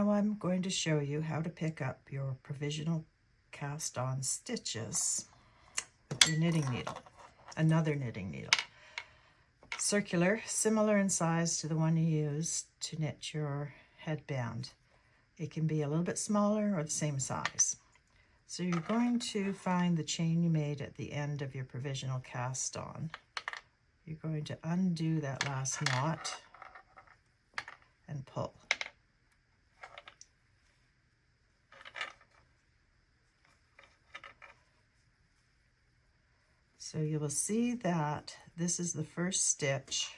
Now I'm going to show you how to pick up your provisional cast on stitches with your knitting needle, another knitting needle. Circular, similar in size to the one you used to knit your headband. It can be a little bit smaller or the same size. So you're going to find the chain you made at the end of your provisional cast on. You're going to undo that last knot and pull. So you will see that this is the first stitch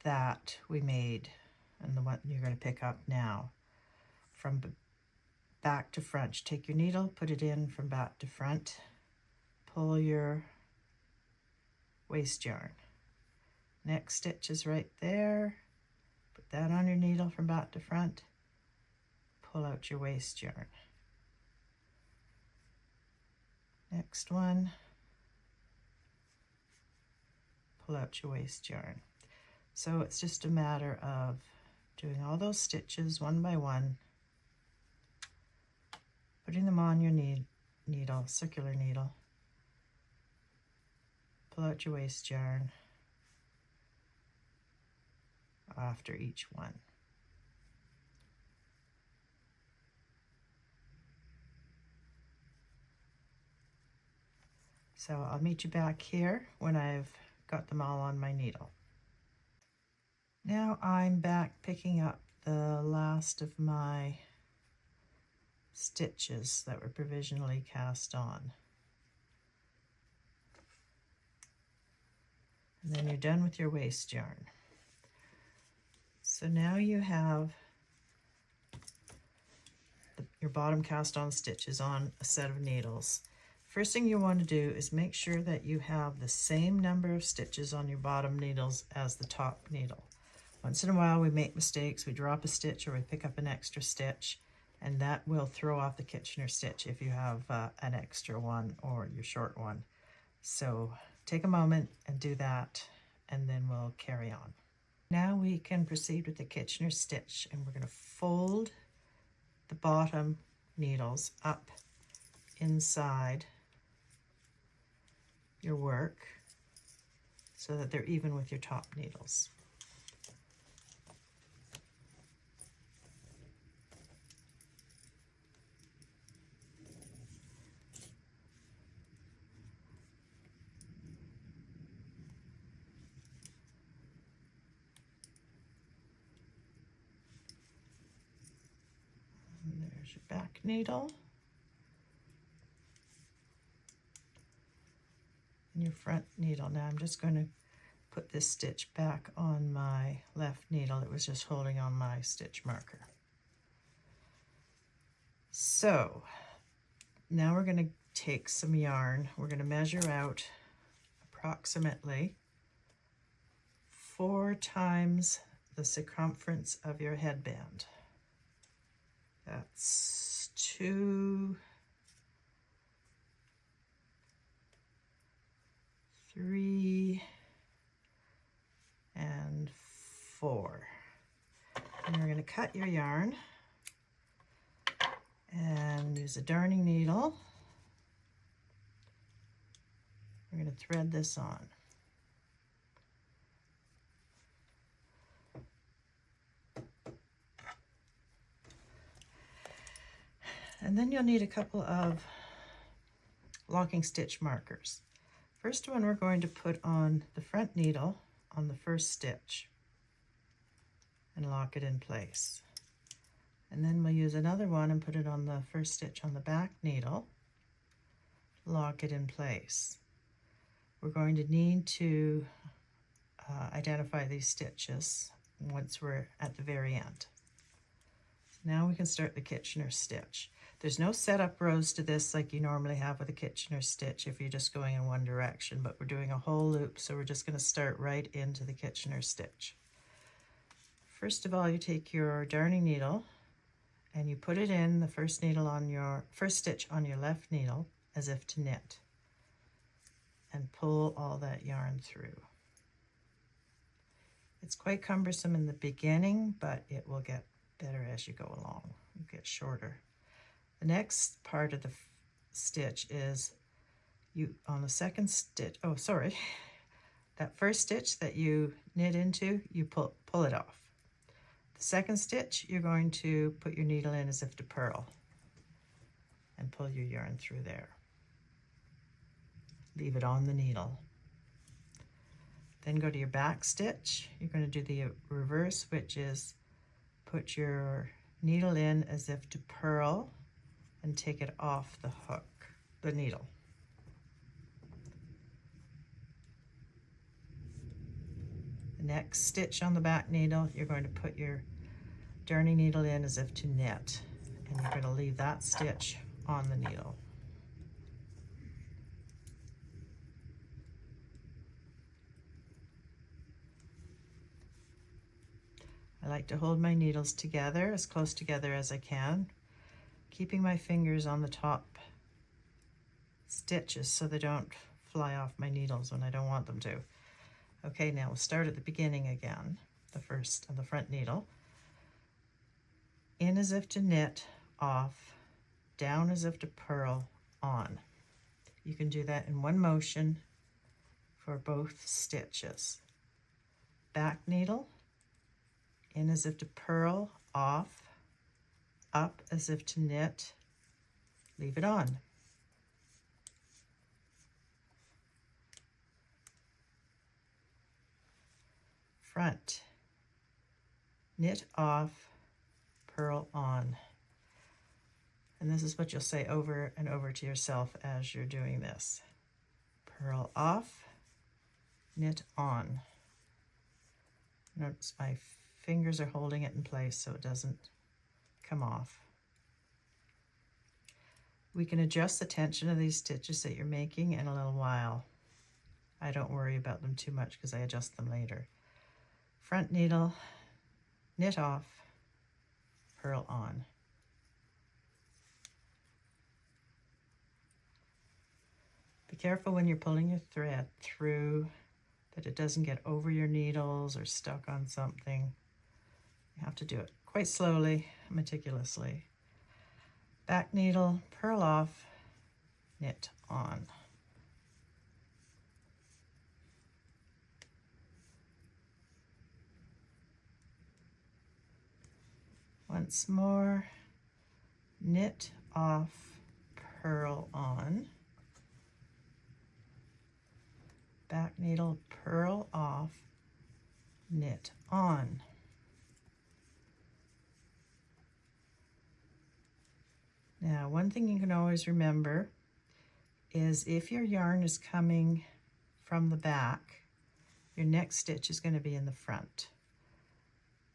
that we made and the one you're going to pick up now. From back to front, take your needle, put it in from back to front, pull your waste yarn. Next stitch is right there. Put that on your needle from back to front, pull out your waste yarn. Next one, pull out your waste yarn. So it's just a matter of doing all those stitches one by one, putting them on your needle, circular needle, pull out your waste yarn after each one. So I'll meet you back here when I've got them all on my needle. Now I'm back picking up the last of my stitches that were provisionally cast on. And then you're done with your waste yarn. So now you have your bottom cast on stitches on a set of needles. First thing you want to do is make sure that you have the same number of stitches on your bottom needles as the top needle. Once in a while we make mistakes, we drop a stitch or we pick up an extra stitch, and that will throw off the Kitchener stitch if you have an extra one or your short one. So take a moment and do that, and then we'll carry on. Now we can proceed with the Kitchener stitch, and we're going to fold the bottom needles up inside your work so that they're even with your top needles. And there's your back needle. Your front needle. Now I'm just going to put this stitch back on my left needle. It was just holding on my stitch marker. So now we're going to take some yarn. We're going to measure out approximately 4 times the circumference of your headband. That's 2, 3, and 4. And you're going to cut your yarn and use a darning needle. We're going to thread this on. And then you'll need a couple of locking stitch markers. First one we're going to put on the front needle on the first stitch and lock it in place. And then we'll use another one and put it on the first stitch on the back needle, lock it in place. We're going to need to identify these stitches once we're at the very end. So now we can start the Kitchener stitch. There's no setup rows to this like you normally have with a Kitchener stitch if you're just going in one direction, but we're doing a whole loop, so we're just going to start right into the Kitchener stitch. First of all, you take your darning needle and you put it in the first stitch on your left needle as if to knit, and pull all that yarn through. It's quite cumbersome in the beginning, but it will get better as you go along. You get shorter. The next part of the stitch is you on the second stitch, oh sorry, that first stitch that you knit into, you pull it off. The second stitch, you're going to put your needle in as if to purl and pull your yarn through there. Leave it on the needle. Then go to your back stitch. You're going to do the reverse, which is put your needle in as if to purl and take it off the hook, the needle. The next stitch on the back needle, you're going to put your darning needle in as if to knit, and you're going to leave that stitch on the needle. I like to hold my needles together, as close together as I can, keeping my fingers on the top stitches so they don't fly off my needles when I don't want them to. Okay, now we'll start at the beginning again, the first on the front needle. In as if to knit, off, down as if to purl, on. You can do that in one motion for both stitches. Back needle, in as if to purl, off, up as if to knit, leave it on. Front, knit off, purl on. And this is what you'll say over and over to yourself as you're doing this. Purl off, knit on. Notice my fingers are holding it in place so it doesn't come off. We can adjust the tension of these stitches that you're making in a little while. I don't worry about them too much because I adjust them later. Front needle, knit off, purl on. Be careful when you're pulling your thread through that it doesn't get over your needles or stuck on something. You have to do it quite slowly, meticulously. Back needle, purl off, knit on. Once more, knit off, purl on. Back needle, purl off, knit on. Now, one thing you can always remember is if your yarn is coming from the back, your next stitch is going to be in the front.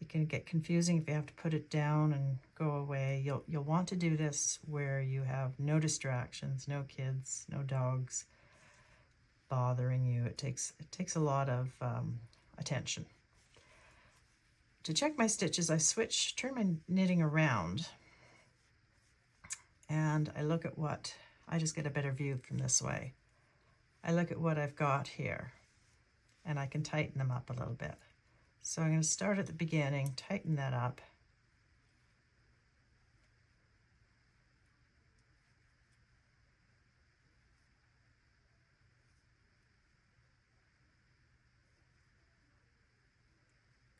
It can get confusing if you have to put it down and go away. You'll want to do this where you have no distractions, no kids, no dogs bothering you. It takes a lot of attention. To check my stitches, I turn my knitting around, and I look at what, I just get a better view from this way. I look at what I've got here, and I can tighten them up a little bit. So I'm going to start at the beginning, tighten that up.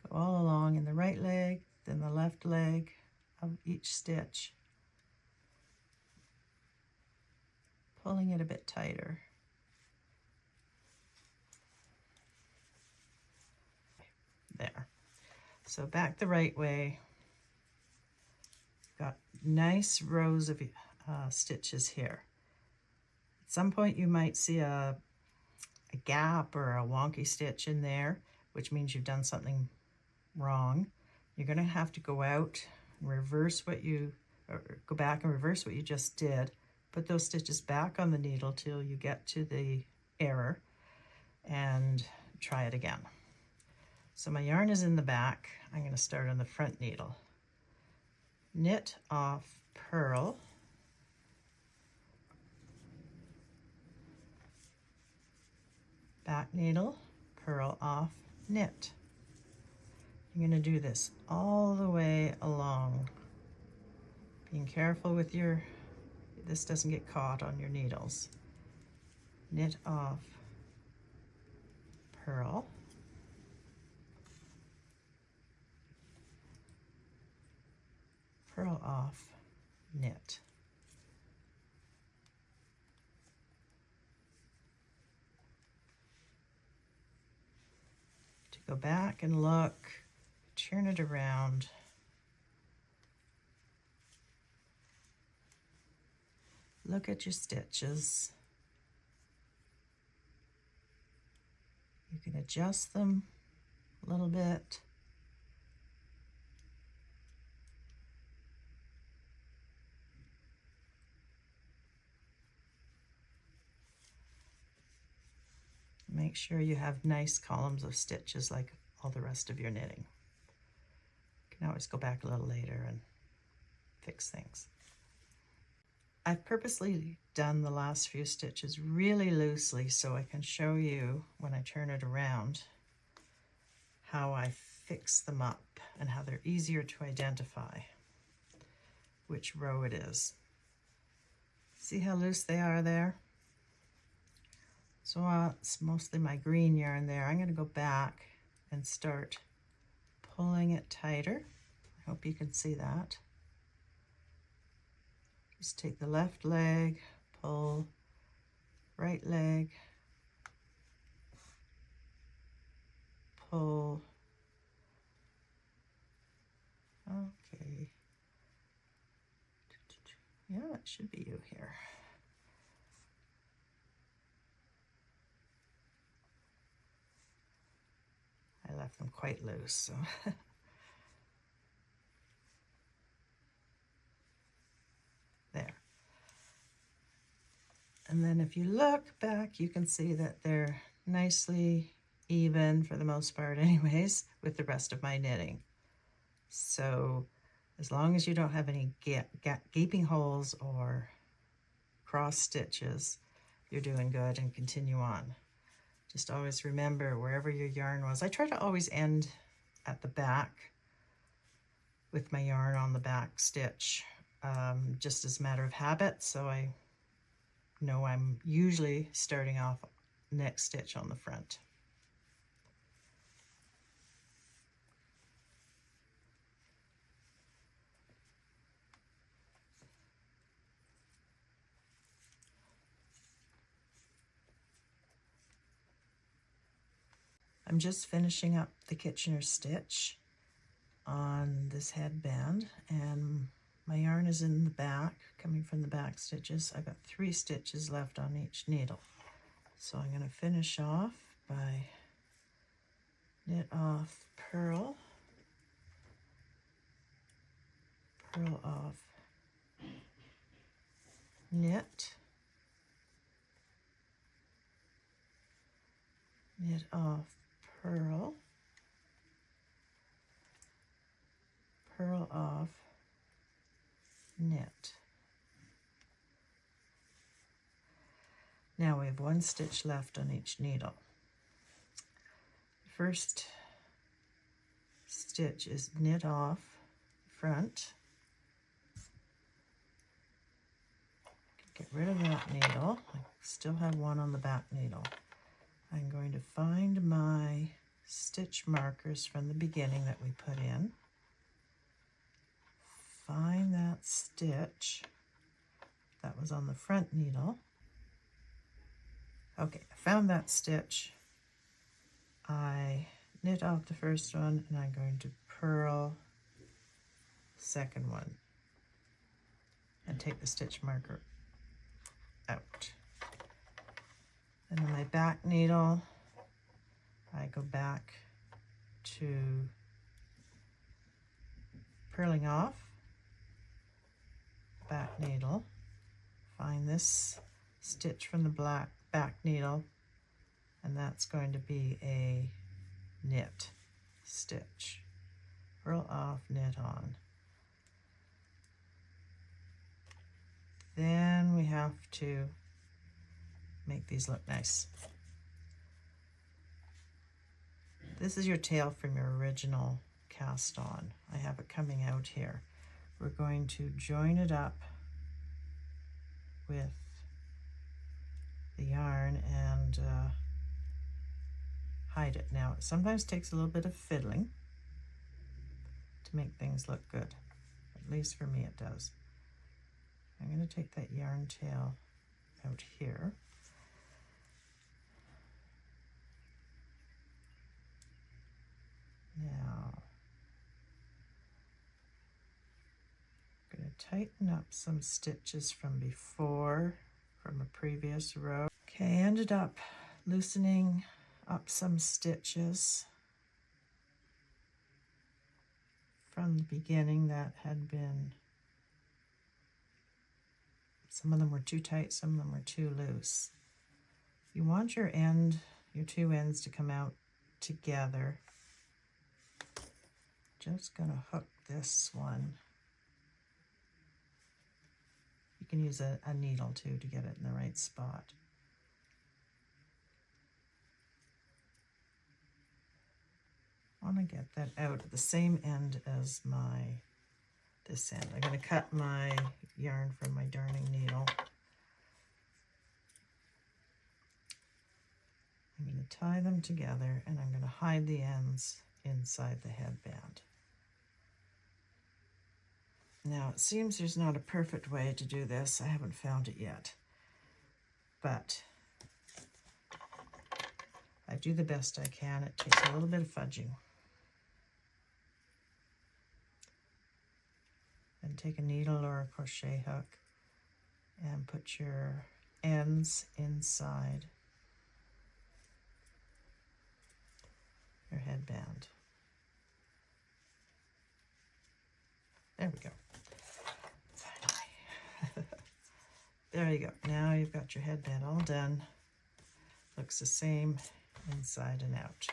Go all along in the right leg, then the left leg of each stitch, pulling it a bit tighter. There. So back the right way. Got nice rows of stitches here. At some point you might see a gap or a wonky stitch in there, which means you've done something wrong. You're going to have to go out and reverse what you, or go back and reverse what you just did. Put those stitches back on the needle till you get to the error and try it again. So my yarn is in the back. I'm going to start on the front needle. Knit off, purl. Back needle, purl off, knit. You're going to do this all the way along, being careful with this doesn't get caught on your needles. Knit off, purl, purl off, knit. To go back and look, turn it around. Look at your stitches. You can adjust them a little bit. Make sure you have nice columns of stitches like all the rest of your knitting. You can always go back a little later and fix things. I've purposely done the last few stitches really loosely so I can show you when I turn it around how I fix them up and how they're easier to identify which row it is. See how loose they are there? So it's mostly my green yarn there. I'm going to go back and start pulling it tighter. I hope you can see that. Just take the left leg, pull, right leg, pull. Okay. Yeah, it should be you here. I left them quite loose, so. There. And then if you look back, you can see that they're nicely even, for the most part anyways, with the rest of my knitting. So as long as you don't have any gaping holes or cross stitches, you're doing good, and continue on. Just always remember wherever your yarn was. I try to always end at the back with my yarn on the back stitch, just as a matter of habit, so I know I'm usually starting off next stitch on the front. I'm just finishing up the Kitchener stitch on this headband, and my yarn is in the back, coming from the back stitches. I've got 3 stitches left on each needle. So I'm going to finish off by knit off, purl, purl off, knit, knit off, purl, purl off, knit. Now we have 1 stitch left on each needle. The first stitch is knit off front. Get rid of that needle. I still have 1 on the back needle. I'm going to find my stitch markers from the beginning that we put in. Find that stitch that was on the front needle. Okay, I found that stitch. I knit off the first one, and I'm going to purl the second one and take the stitch marker out. And on my back needle, I go back to purling off, back needle, find this stitch from the back needle, and that's going to be a knit stitch. Purl off, knit on. Then we have to make these look nice. This is your tail from your original cast on. I have it coming out here. We're going to join it up with the yarn and hide it. Now, it sometimes takes a little bit of fiddling to make things look good. At least for me it does. I'm going to take that yarn tail out here. Now, I'm going to tighten up some stitches from before, from a previous row. Okay, I ended up loosening up some stitches from the beginning that had been, some of them were too tight, some of them were too loose. You want your two ends to come out together. Just gonna hook this one. You can use a needle too to get it in the right spot. I want to get that out at the same end as this end. I'm going to cut my yarn from my darning needle. I'm going to tie them together and I'm going to hide the ends inside the headband. Now, it seems there's not a perfect way to do this. I haven't found it yet, but I do the best I can. It takes a little bit of fudging. And take a needle or a crochet hook and put your ends inside your headband. There we go. Finally. There you go. Now you've got your headband all done. Looks the same inside and out.